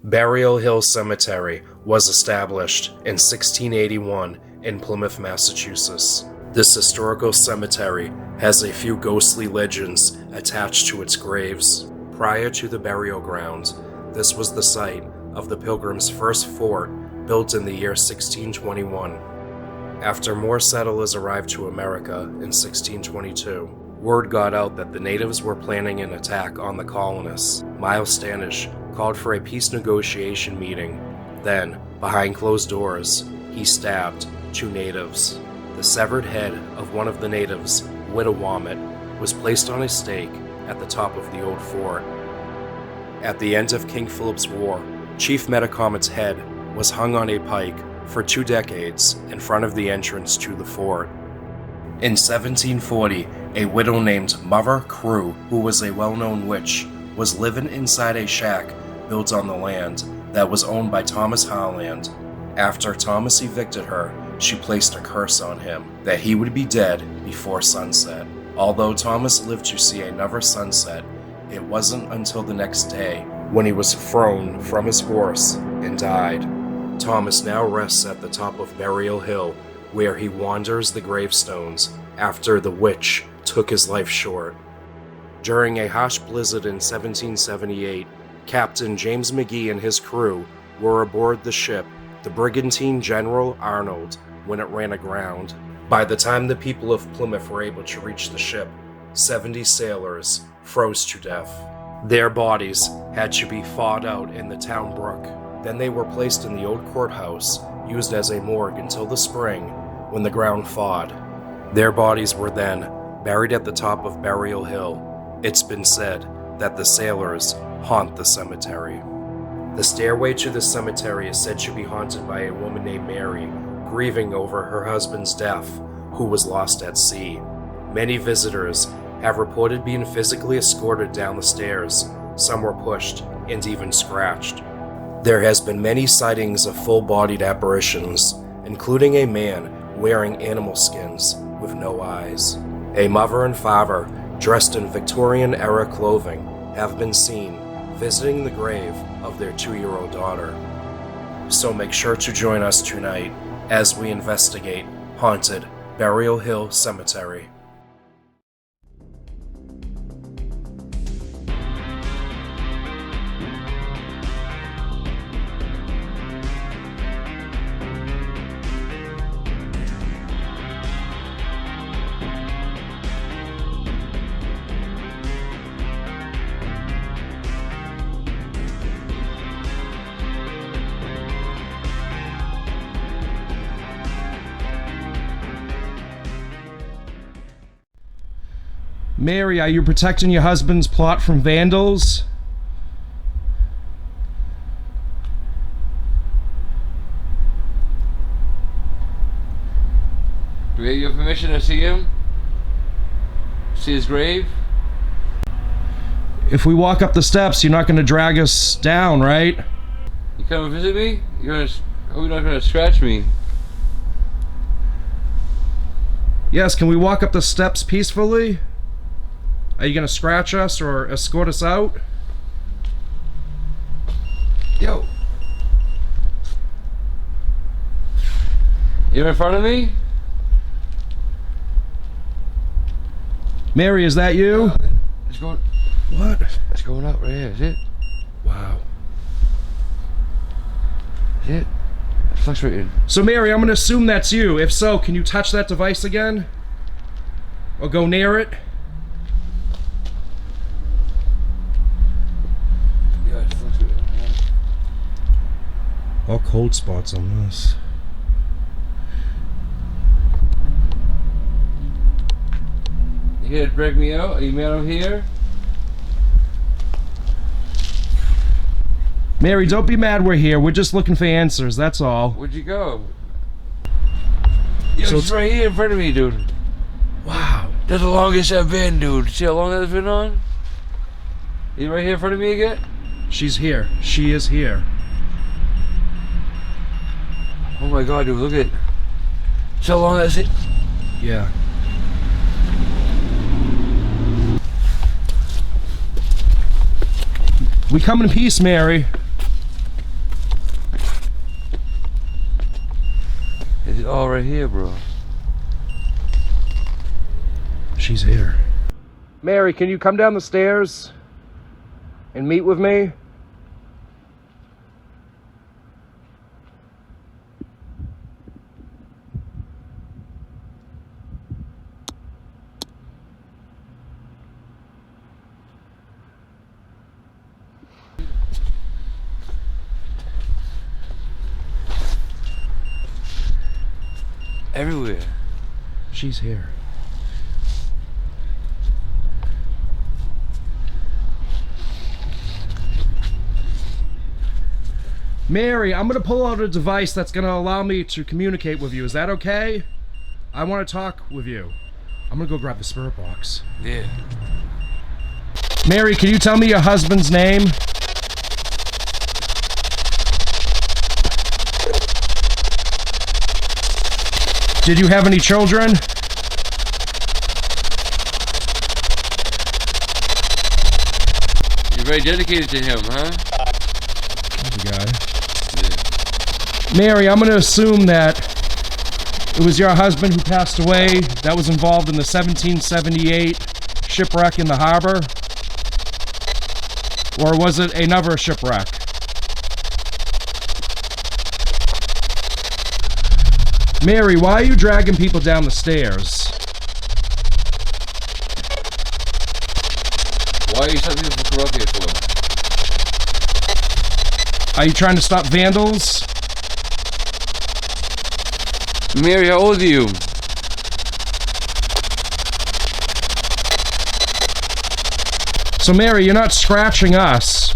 Burial Hill Cemetery was established in 1681 in Plymouth, Massachusetts. This historical cemetery has a few ghostly legends attached to its graves. Prior to the burial ground, this was the site of the Pilgrims' first fort, built in the year 1621. After more settlers arrived to America in 1622, word got out that the natives were planning an attack on the colonists. Miles Standish called for a peace negotiation meeting. Then, behind closed doors, he stabbed 2 natives. The severed head of one of the natives, Wittawamit, was placed on a stake at the top of the old fort. At the end of King Philip's War, Chief Metacomet's head was hung on a pike for 2 decades in front of the entrance to the fort. In 1740, a widow named Mother Crew, who was a well-known witch, was living inside a shack built on the land that was owned by Thomas Harland. After Thomas evicted her, she placed a curse on him that he would be dead before sunset. Although Thomas lived to see another sunset, it wasn't until the next day when he was thrown from his horse and died. Thomas now rests at the top of Burial Hill, where he wanders the gravestones after the witch took his life short. During a harsh blizzard in 1778, Captain James McGee and his crew were aboard the ship, the brigantine General Arnold, when it ran aground. By the time the people of Plymouth were able to reach the ship, 70 sailors froze to death. Their bodies had to be thawed out in the town brook. Then they were placed in the old courthouse, used as a morgue until the spring, when the ground thawed. Their bodies were then buried at the top of Burial Hill. It's been said that the sailors haunt the cemetery. The stairway to the cemetery is said to be haunted by a woman named Mary, grieving over her husband's death, who was lost at sea. Many visitors have reported being physically escorted down the stairs. Some were pushed and even scratched. There has been many sightings of full-bodied apparitions, including a man wearing animal skins with no eyes. A mother and father dressed in Victorian-era clothing have been seen visiting the grave of their 2-year-old daughter. So make sure to join us tonight as we investigate haunted Burial Hill Cemetery. Mary, are you protecting your husband's plot from vandals? Do we have your permission to see him? See his grave? If we walk up the steps, you're not going to drag us down, right? You come and visit me? You're not gonna scratch me. Yes, can we walk up the steps peacefully? Are you going to scratch us or escort us out? Yo. You're in front of me? Mary, is that you? It's going... What? It's going up right here, is it? Wow. Is it? It's fluctuating. So Mary, I'm going to assume that's you. If so, can you touch that device again? Or go near it? Yeah, it's fluctuating. All cold spots on this. You here to break me out? Are you mad I'm here? Mary, don't be mad we're here. We're just looking for answers, that's all. Where'd you go? Yo, So it's right here in front of me, dude. Wow. That's the longest I've been, dude. See how long that's been on? You right here in front of me again? She's here. She is here. Oh my god, dude, look at it. See how long that's it? Yeah. We come in peace, Mary. It's all right here, bro. She's here. Mary, can you come down the stairs and meet with me? Everywhere. She's here. Mary, I'm gonna pull out a device that's gonna allow me to communicate with you. Is that okay? I want to talk with you. I'm gonna go grab the spirit box. Yeah. Mary, can you tell me your husband's name? Did you have any children? You're very dedicated to him, huh? There's a guy. Mary, I'm going to assume that it was your husband who passed away that was involved in the 1778 shipwreck in the harbor? Or was it another shipwreck? Mary, why are you dragging people down the stairs? Why are you telling people to come up here for? Are you trying to stop vandals? Mary, how old are you? So Mary, you're not scratching us.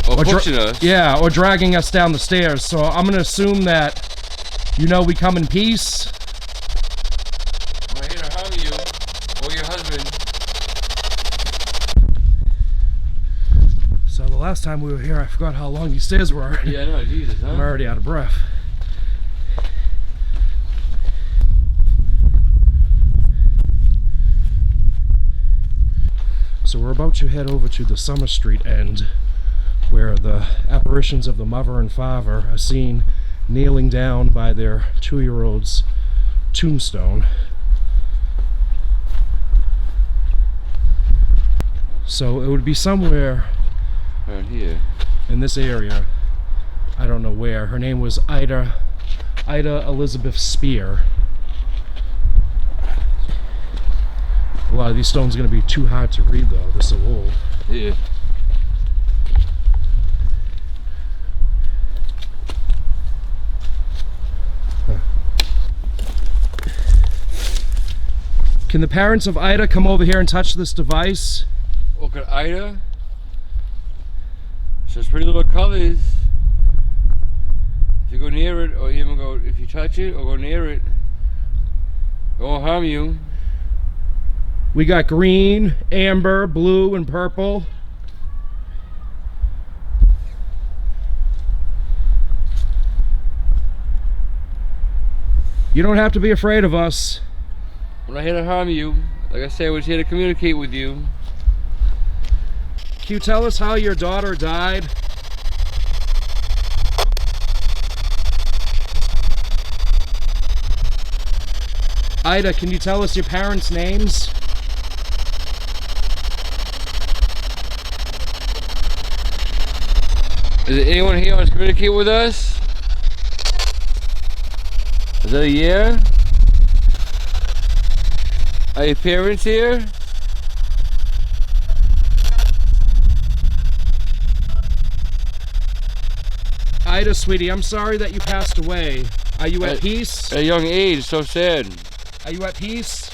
Or pushing us? Yeah, or dragging us down the stairs. So I'm going to assume that, you know, we come in peace. I'm not here to harm you or your husband. So the last time we were here, I forgot how long these stairs were. Yeah, I know, Jesus, huh? I'm already out of breath. So we're about to head over to the Summer Street end, where the apparitions of the mother and father are seen kneeling down by their 2-year-old's tombstone. So it would be somewhere Around here. in this area. I don't know where. Her name was Ida Elizabeth Spear. A lot of these stones are going to be too hard to read though. They're so old. Yeah. Can the parents of Ida come over here and touch this device? Look at Ida. It's just pretty little colors. If you go near it, or even go, if you touch it or go near it, it won't harm you. We got green, amber, blue, and purple. You don't have to be afraid of us. I'm not here to harm you. Like I said, I was here to communicate with you. Can you tell us how your daughter died? Ida, can you tell us your parents' names? Is there anyone here who wants to communicate with us? Is that a yeah? Are your parents here? Ida, sweetie, I'm sorry that you passed away. Are you at peace? At a young age, so sad. Are you at peace?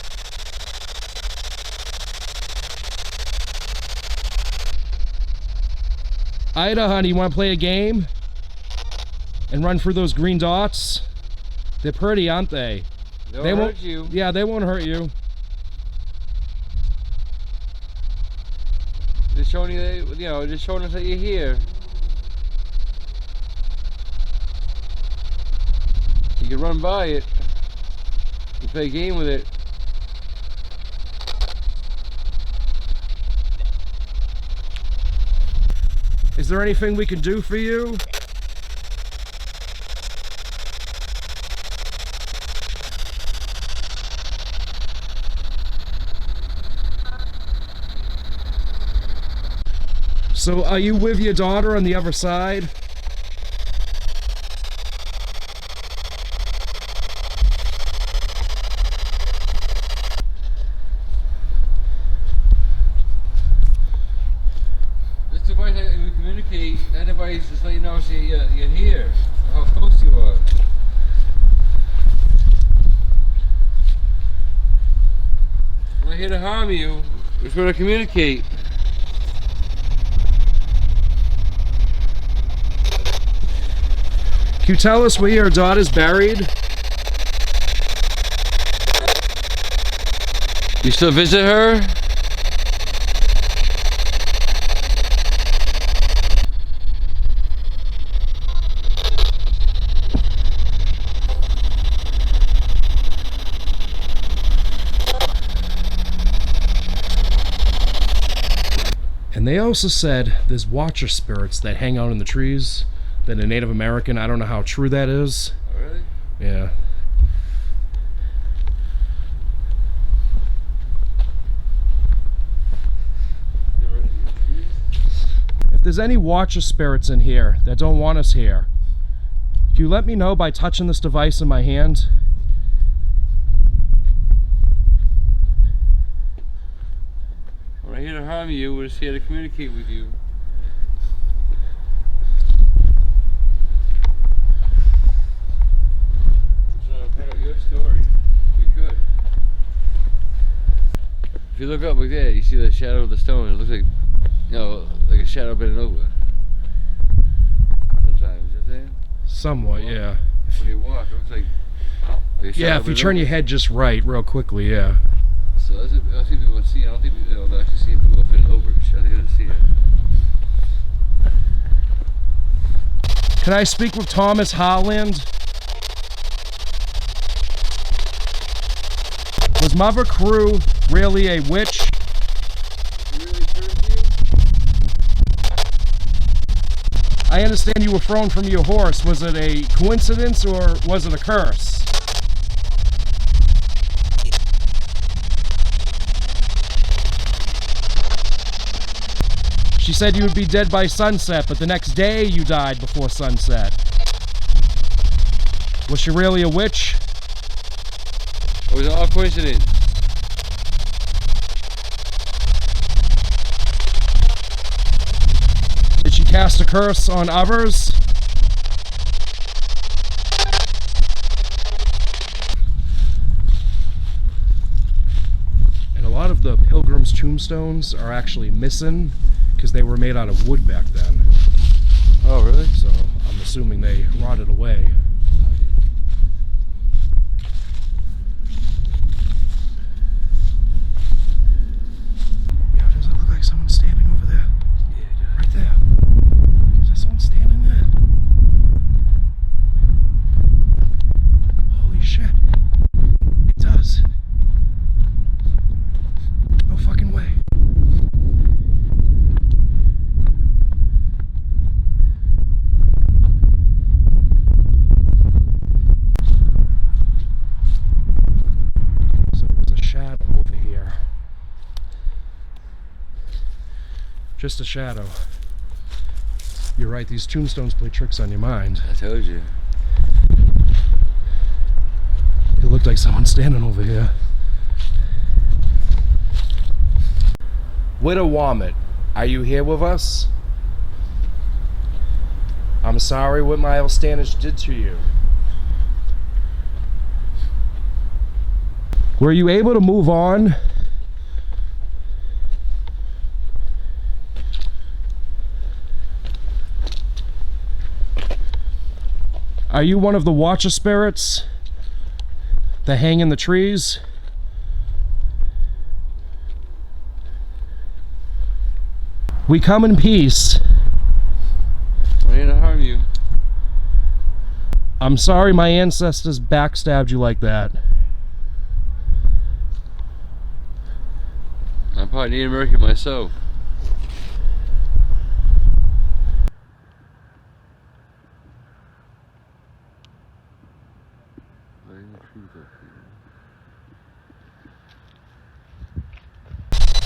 Ida, honey, you want to play a game? And run through those green dots? They're pretty, aren't they? They won't hurt you. Yeah, they won't hurt you. Just showing you, that, you know, just showing us that you're here. You can run by it. You play a game with it. Is there anything we can do for you? So are you with your daughter on the other side? This device, we communicate. That device just let you know so you're here, how close you are. I'm not here to harm you. We're trying to communicate. Can you tell us where your daughter's buried? You still visit her? And they also said there's watcher spirits that hang out in the trees that are Native American. I don't know how true that is. Oh, really? Yeah. If there's any watcher spirits in here that don't want us here, can you let me know by touching this device in my hand? We're not here to harm you, we're just here to communicate with you. We're trying to pick up your story. We could. If you look up like that, you see the shadow of the stone. It looks like, you know, like a shadow bending over. Sometimes, you know what I'm saying? Somewhat, yeah. When you walk, it looks like a shadow Yeah, if you bending turn your over. head just right, real quickly, yeah. So I see people see. I don't think they'll actually see people bending over. I think they'll see it. Can I speak with Thomas Holland? Was Mother Crew really a witch? You really turned to you? I understand you were thrown from your horse. Was it a coincidence or was it a curse? She said you would be dead by sunset, but the next day you died before sunset. Was she really a witch? Or was it all coincidence? Did she cast a curse on others? And a lot of the pilgrims' tombstones are actually missing because they were made out of wood back then. Oh, really? So I'm assuming they rotted away. Yeah, does it look like someone's standing over there? Yeah, Right there. Is there someone standing there? Holy shit. It does. No fucking way. So there was a shadow over here. Just a shadow. You're right, these tombstones play tricks on your mind. I told you. It looked like someone standing over here. Widow Womit, are you here with us? I'm sorry what Miles Standish did to you. Were you able to move on? Are you one of the watcher spirits that hang in the trees? We come in peace. I'm here to harm you. I'm sorry my ancestors backstabbed you like that. I'm part Native American myself.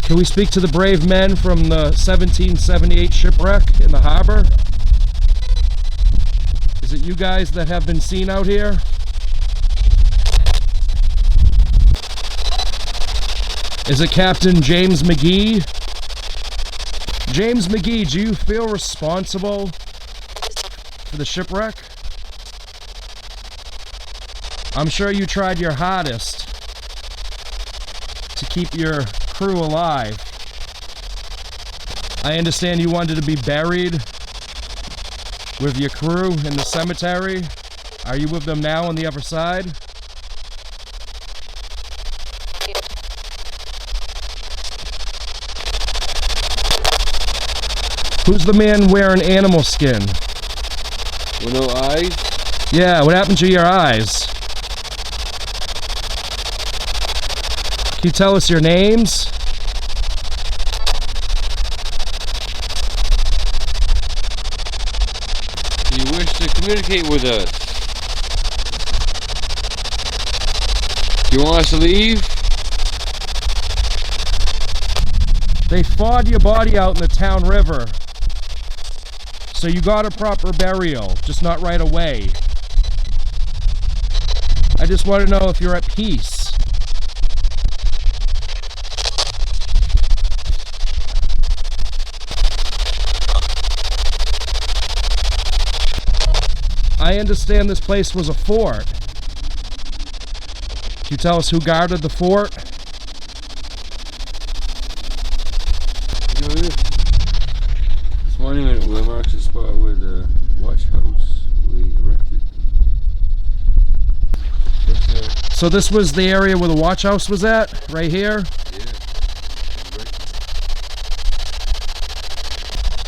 Can Can we speak to the brave men from the 1778 shipwreck in the harbor? Is it you guys that have been seen out here? Is it Captain James McGee? James McGee, do you feel responsible for the shipwreck? I'm sure you tried your hardest to keep your crew alive. I understand you wanted to be buried with your crew in the cemetery. Are you with them now on the other side? Who's the man wearing animal skin? With no eyes? Yeah, what happened to your eyes? Can you tell us your names? Do you wish to communicate with us? Do you want us to leave? They thawed your body out in the town river. So you got a proper burial, just not right away. I just want to know if you're at peace. I understand this place was a fort. Can you tell us who guarded the fort? You know this? This monument will mark the spot where the watch house we erected. So this was the area where the watch house was at? Right here? Yeah.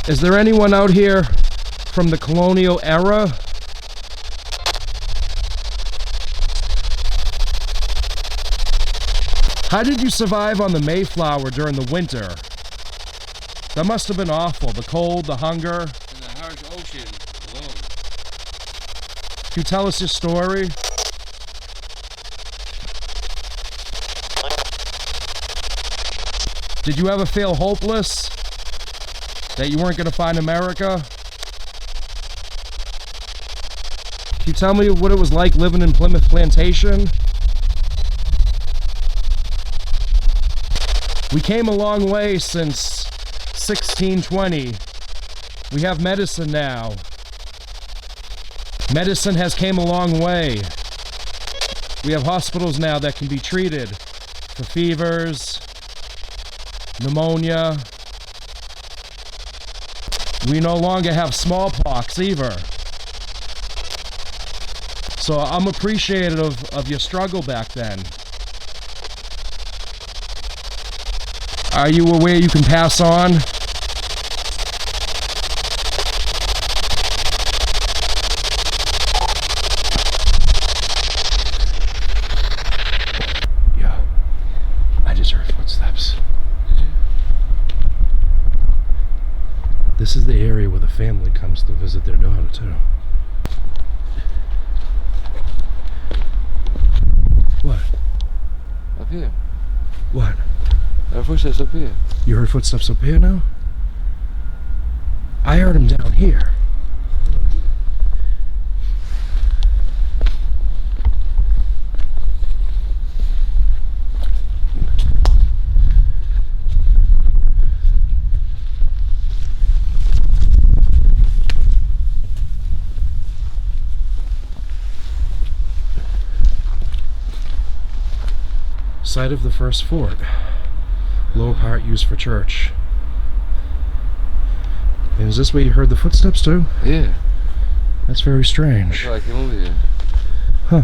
Is there anyone out here from the colonial era? How did you survive on the Mayflower during the winter? That must have been awful. The cold, the hunger. And the harsh ocean alone. Can you tell us your story? Did you ever feel hopeless? That you weren't going to find America? Can you tell me what it was like living in Plymouth Plantation? We came a long way since 1620. We have medicine now. Medicine has came a long way. We have hospitals now that can be treated for fevers, pneumonia. We no longer have smallpox either. So I'm appreciative of your struggle back then. Are you aware you can pass on? Yeah, I just heard footsteps. This is the area where the family comes to visit their daughter too. What? Up here. What? Our footsteps up here. You heard footsteps up here now? I heard them down here. Site of the first fort. Lower part used for church. And is this where you heard the footsteps too? Yeah. That's very strange. That's why I came over here. Huh.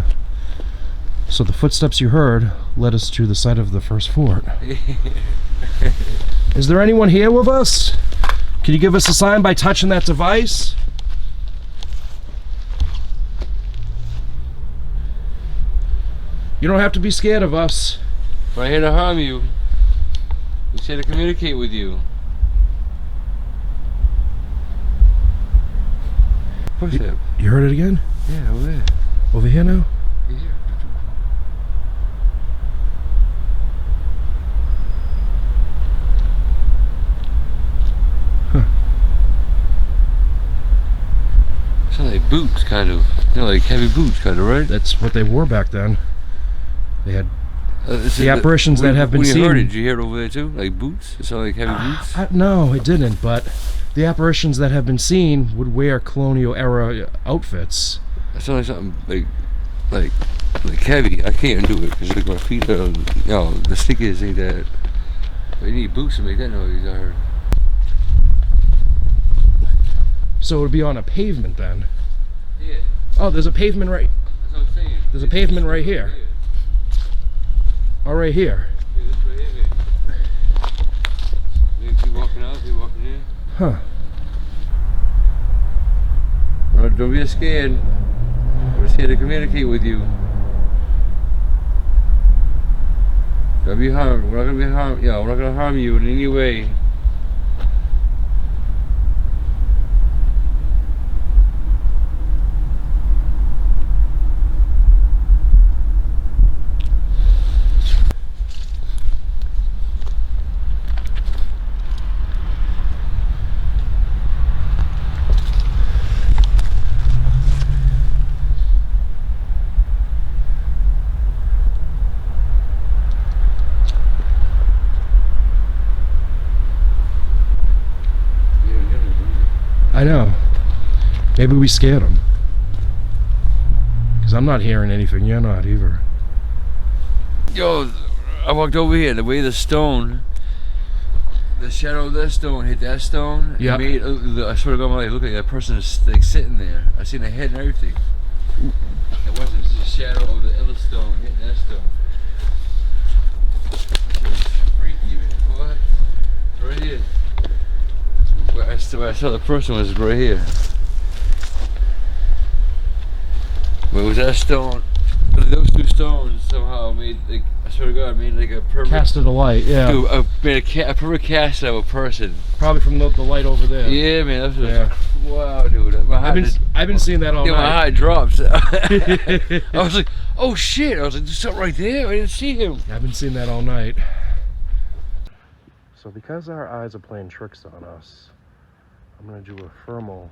So the footsteps you heard led us to the site of the first fort. Is there anyone here with us? Can you give us a sign by touching that device? You don't have to be scared of us. We're here to harm you. We're here to communicate with you. Footstep. You heard it again? Yeah, over there. Over here now? Yeah. Sound like boots, kind of. You know, like heavy boots, kind of, right? That's what they wore back then. They had The apparitions that have been when you seen. heard it, did you hear it over there too? Like boots? It sounded like heavy boots? No, it didn't, but the apparitions that have been seen would wear colonial era outfits. It sounded like something like heavy. I can't do it because like my feet are, you know, the stickers ain't that. But you need boots to make that noise, I heard. So it would be on a pavement then. Yeah. Oh, there's a pavement right. That's what I'm saying. There's a pavement right here. Oh, right here. Yeah, this right here, man. Keep walking out, keep walking in. Huh. No, don't be scared. We're just here to communicate with you. Don't be harmed. We're not gonna be harmed. Yeah, we're not gonna harm you in any way. I know. Maybe we scared them. Because I'm not hearing anything. You're not either. Yo, I walked over here. The way the stone, the shadow of that stone hit that stone. Yeah. It made, I swear to God, it looked like that person is like sitting there. I seen a head and everything. It wasn't. It's just a shadow of the other stone hitting that stone. It was freaky, man. What? Right here. Where I saw the person was right here. Where was that stone? Those two stones somehow made, like, I swear to God, made like a perfect. Casted a light, yeah. Dude, made a perfect cast of a person. Probably from the light over there. Yeah, man, that's what. Yeah. Wow, dude. My heart I've been seeing that all yeah, my night. heart drops. I was like, oh shit! I was like, there's something right there. I didn't see him. I've been seeing that all night. So because our eyes are playing tricks on us, I'm going to do a thermal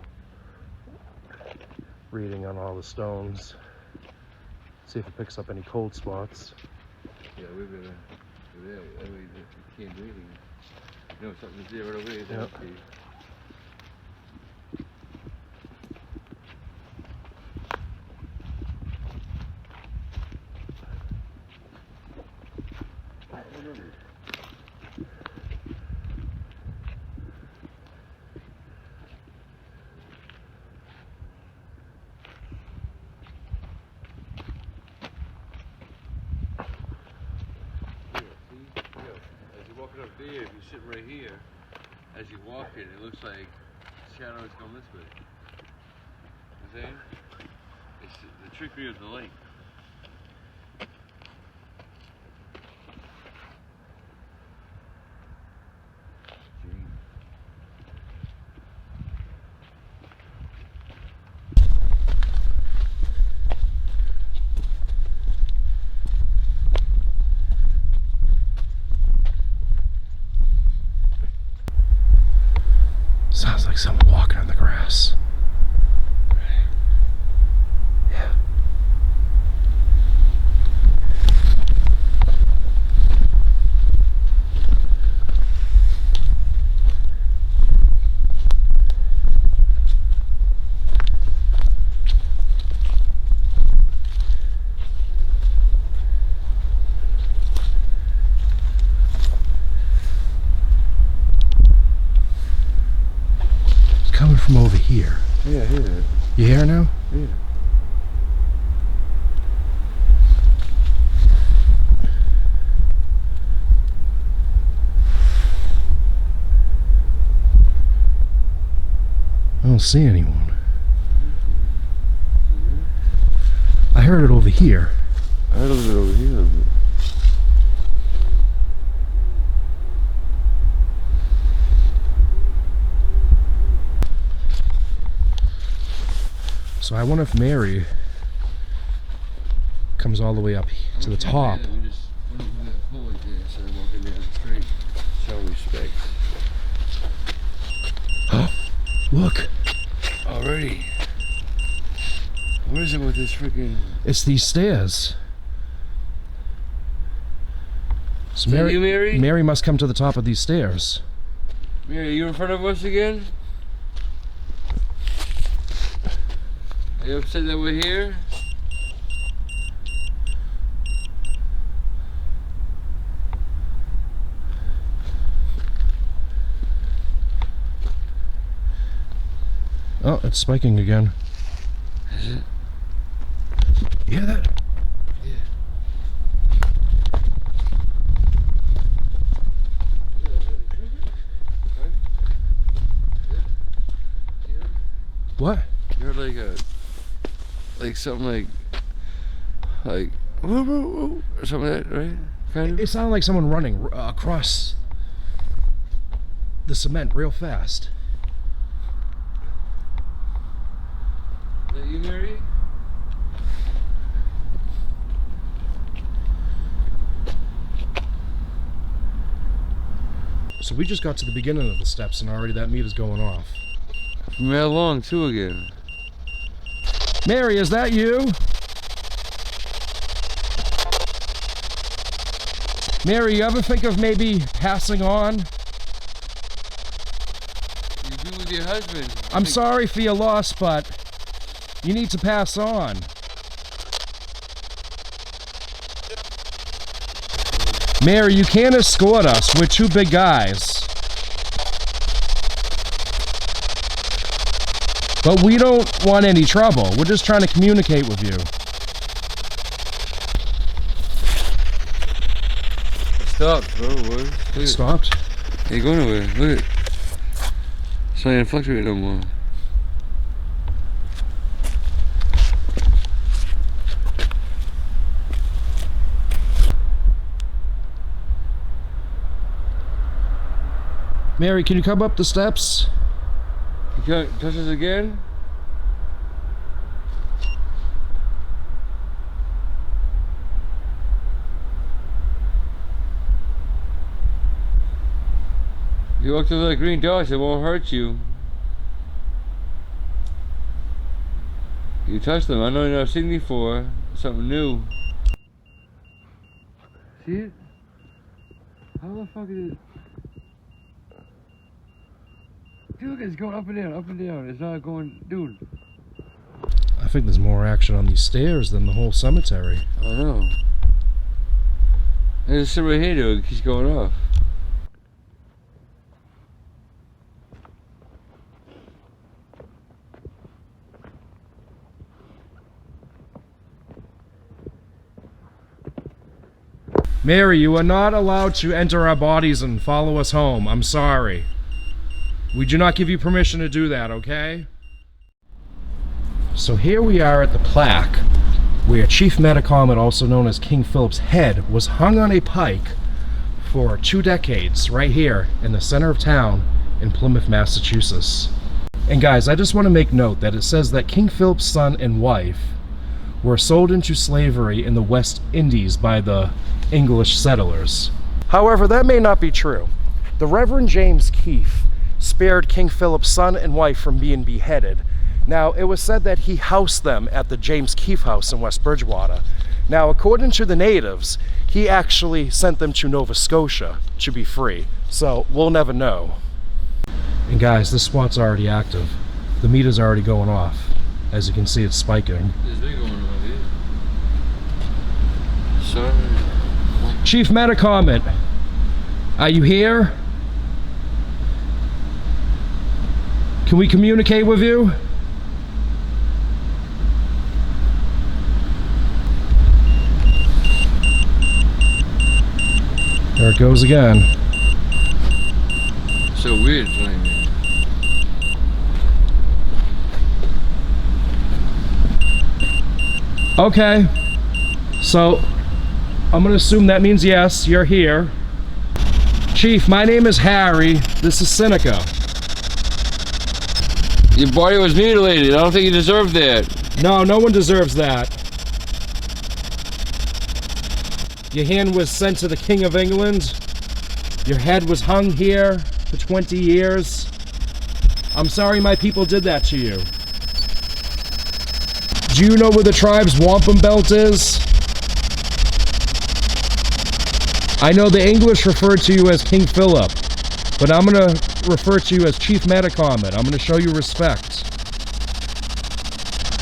reading on all the stones. See if it picks up any cold spots. Yeah, we're gonna do that. That way you can't do anything. You know, something's there right away. Yep. Okay. Walking up there, if you sit right here, as you walk it looks like shadows going this way. You know what I'm saying? It's the trickery of the light. Sounds like someone walking on the grass. Yeah. Coming from over here. Yeah, I hear that. You hear it now? Yeah. I don't see anyone. I heard it over here. I heard it over here. So I wonder if Mary comes all the way up to the top. Yeah, we just went over that pole right there instead of walking down straight. Show respect. Look, Already. What is it with this freaking... It's these stairs. So Is that you, Mary? Mary must come to the top of these stairs. Mary, are you in front of us again? Are you upset that we're here? Oh, it's spiking again. Is it? You hear that? What? You heard like something like woo, woo, woo, or something like that, right? Kind of. It sounded like someone running across the cement real fast. Is that you, Mary? So we just got to the beginning of the steps and already that meter's going off. From how long too again? Mary, is that you? Mary, you ever think of maybe passing on? You do with your husband. I'm sorry for your loss, but you need to pass on. Mary, you can't escort us. We're two big guys. But we don't want any trouble. We're just trying to communicate with you. Stop, bro. What? It stopped. Hey, go nowhere. Look at it. It's not even fluctuating no more. Mary, can you come up the steps? You can't touch us again? You walk through the green dots, it won't hurt you. You touch them, I know you've never seen before. Something new. See it? How the fuck is it? Dude, look, it's going up and down, up and down. It's not going, dude. I think there's more action on these stairs than the whole cemetery. I know. There's a right here, dude. It keeps going off. Mary, you are not allowed to enter our bodies and follow us home. I'm sorry. We do not give you permission to do that, okay? So here we are at the plaque, where Chief Metacomet, also known as King Philip's head, was hung on a pike for 2 decades, right here in the center of town in Plymouth, Massachusetts. And guys, I just want to make note that it says that King Philip's son and wife were sold into slavery in the West Indies by the English settlers. However, that may not be true. The Reverend James Keefe spared King Philip's son and wife from being beheaded. Now, it was said that he housed them at the James Keefe House in West Bridgewater. Now, according to the natives, he actually sent them to Nova Scotia to be free. So, we'll never know. And guys, this spot's already active. The meter's already going off. As you can see, it's spiking. There's big going on here. Sorry. Chief Metacomet, are you here? Can we communicate with you? There it goes again. So weird playing it. Okay. So, I'm gonna assume that means yes, you're here. Chief, my name is Harry. This is Seneca. Your body was mutilated. I don't think you deserve that. No, no one deserves that. Your hand was sent to the King of England. Your head was hung here for 20 years. I'm sorry my people did that to you. Do you know where the tribe's wampum belt is? I know the English referred to you as King Philip, but I'm gonna refer to you as Chief Metacomet. I'm gonna show you respect.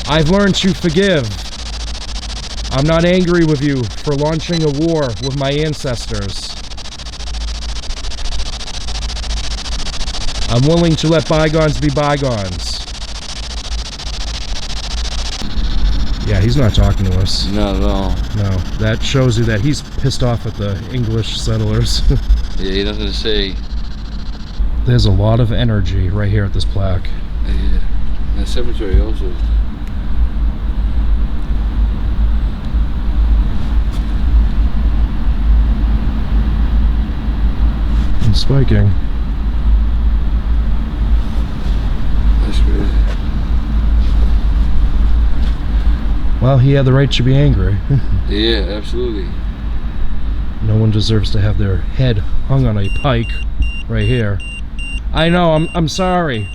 I've learned to forgive. I'm not angry with you for launching a war with my ancestors. I'm willing to let bygones be bygones. Yeah, he's not talking to us. Not at all. No, that shows you that he's pissed off at the English settlers. Yeah, he doesn't say. There's a lot of energy right here at this plaque. Yeah. And the cemetery also. And spiking. That's crazy. Well, he had the right to be angry. Yeah, absolutely. No one deserves to have their head hung on a pike right here. I know, I'm sorry.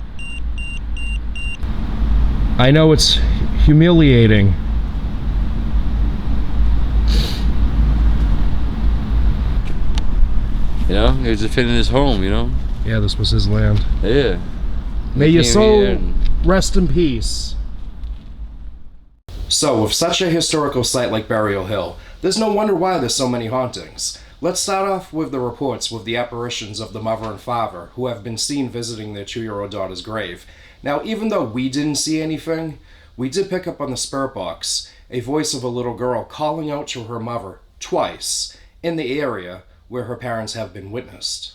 I know it's humiliating. You know, he was defending his home, you know? Yeah, this was his land. Yeah. May He your came soul here and- rest in peace. So, with such a historical site like Burial Hill, there's no wonder why there's so many hauntings. Let's start off with the reports with the apparitions of the mother and father who have been seen visiting their 2-year-old daughter's grave. Now, even though we didn't see anything, we did pick up on the spirit box a voice of a little girl calling out to her mother twice in the area where her parents have been witnessed.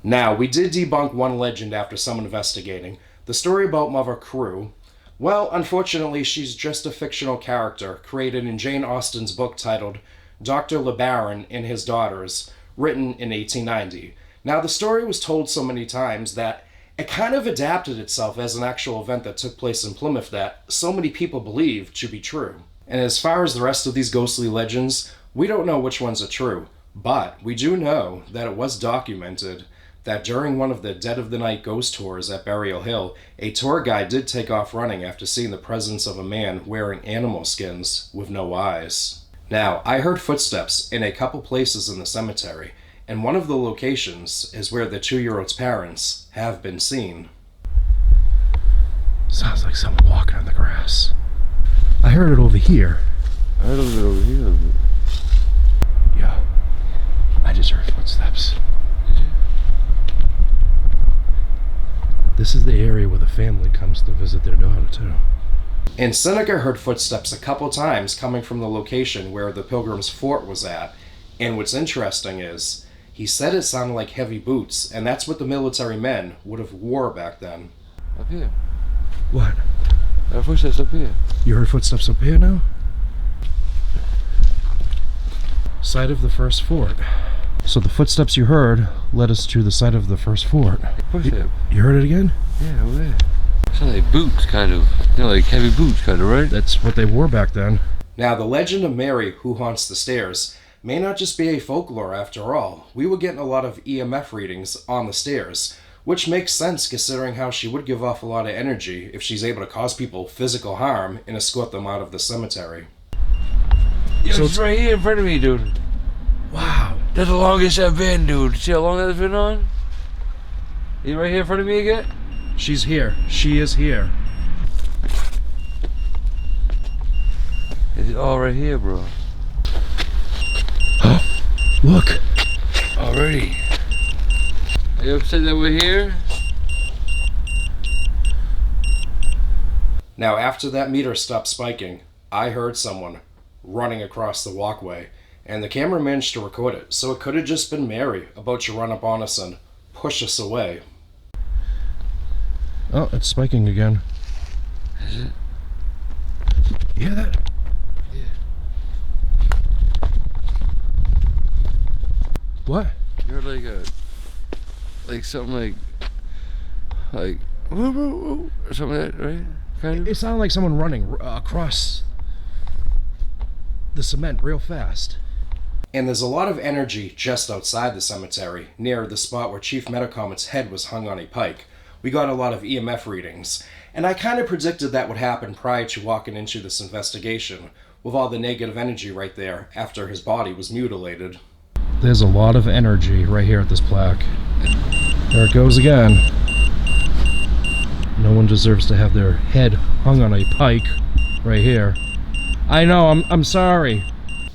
Now, we did debunk one legend after some investigating. The story about Mother Crew, well, unfortunately, she's just a fictional character created in Jane Austen's book titled Dr. LeBaron and His Daughters, written in 1890. Now, the story was told so many times that it kind of adapted itself as an actual event that took place in Plymouth that so many people believe to be true. And as far as the rest of these ghostly legends, we don't know which ones are true, but we do know that it was documented that during one of the Dead of the Night ghost tours at Burial Hill, a tour guide did take off running after seeing the presence of a man wearing animal skins with no eyes. Now, I heard footsteps in a couple places in the cemetery, and one of the locations is where the 2-year-old's parents have been seen. Sounds like someone walking on the grass. I heard it over here. I heard it over here. Yeah, I just heard footsteps. This is the area where the family comes to visit their daughter, too. And Seneca heard footsteps a couple times coming from the location where the Pilgrims' fort was at. And what's interesting is, he said it sounded like heavy boots, and that's what the military men would have wore back then. Up here. What? Our footsteps up here. You heard footsteps up here now? Site of the first fort. So the footsteps you heard led us to the site of the first fort. Footstep. You heard it again? Yeah, over there. Sound like boots, kind of. You know, like heavy boots, kind of, right? That's what they wore back then. Now, the legend of Mary who haunts the stairs may not just be a folklore after all. We were getting a lot of EMF readings on the stairs, which makes sense considering how she would give off a lot of energy if she's able to cause people physical harm and escort them out of the cemetery. Yo, So it's right here in front of me, dude. Wow. That's the longest I've been, dude. See how long that's been on? You right here in front of me again? She's here. She is here. It's all right here, bro. Look. Already. Are you upset that we're here? Now, after that meter stopped spiking, I heard someone running across the walkway, and the camera managed to record it, so it could have just been Mary about to run up on us and push us away. Oh, it's spiking again. Is it? You hear that? Yeah. What? You heard like something like woo, woo, woo, or something like that, right? Kind of. It sounded like someone running across the cement real fast. And there's a lot of energy just outside the cemetery, near the spot where Chief Metacomet's head was hung on a pike. We got a lot of EMF readings, and I kind of predicted that would happen prior to walking into this investigation, with all the negative energy right there after his body was mutilated. There's a lot of energy right here at this plaque. There it goes again. No one deserves to have their head hung on a pike right here. I know, I'm sorry.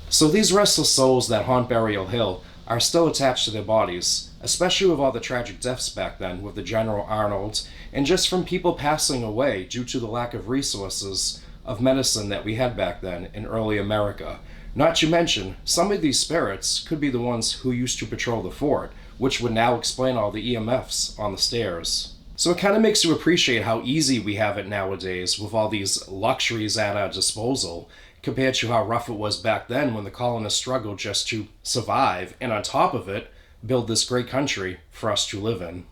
So these restless souls that haunt Burial Hill are still attached to their bodies, especially with all the tragic deaths back then with the General Arnold, and just from people passing away due to the lack of resources of medicine that we had back then in early America. Not to mention, some of these spirits could be the ones who used to patrol the fort, which would now explain all the EMFs on the stairs. So it kind of makes you appreciate how easy we have it nowadays with all these luxuries at our disposal, compared to how rough it was back then when the colonists struggled just to survive, and on top of it, build this great country for us to live in.